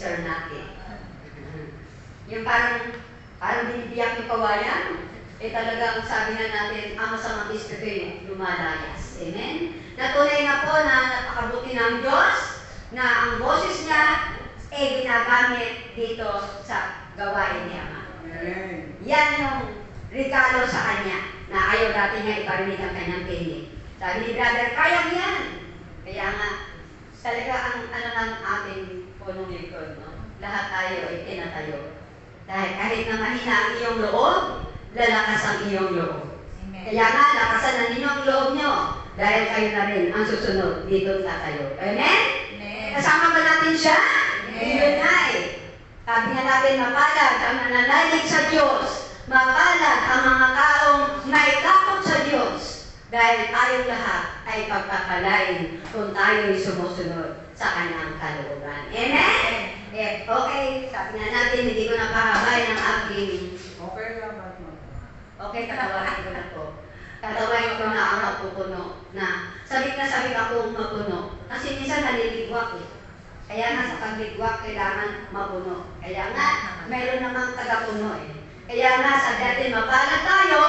sister natin. Yung parang binibiyak yung kawayan. Talagang sabi na natin, ang masamang espiritu lumalayas. Amen? Natunay na po na napakabuti ng Diyos na ang boses niya ginagamit dito sa gawain ni Ama. Yan yung regalo sa Kanya na ayaw dati niya iparinig ang Kanyang tinig. Sabi ni Brother, kaya mo yan. Kaya nga, talaga ang ng ating punong likod, no? Lahat tayo ay tinatayo. Dahil kahit na mahina ang iyong loob, lalakas ang iyong loob. Amen. Kaya nga, lakasan na ninyo ang loob nyo. Dahil kayo na rin ang susunod dito tatayo. Amen? Amen. Kasama ba natin siya? Yun na Sabi nga natin, mapalad ang nananalig sa Diyos. Mapalad ang mga taong may takot sa Diyos. Dahil tayong lahat ay pagpapalain kung tayo'y sumusunod sa Kanyang kalooban. Amen? Okay, sabi nga natin, hindi ko napahabay ng aking... Okay, tatawain ko na po. Tatawain ko na ang mapupuno. Na sabik akong mapuno. Kasi minsan naliligwak Kaya nga sa pagligwak, kailangan mapuno. Kaya nga, mayroon namang tagapuno Kaya nga, sabi natin, mapalad tayo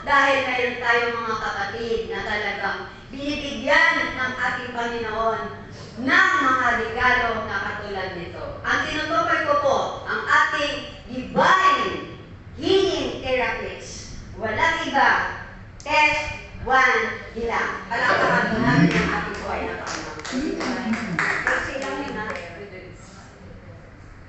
dahil mayroon tayong mga kapatid na talagang binibigyan ng ating Panginoon ng mga regalo na katulad nito. Ang tinutukoy ko po, ang ating divine healing therapies. Walang iba. Test 1 hilang. Palakpakan po natin ang ating buhay na Panginoon.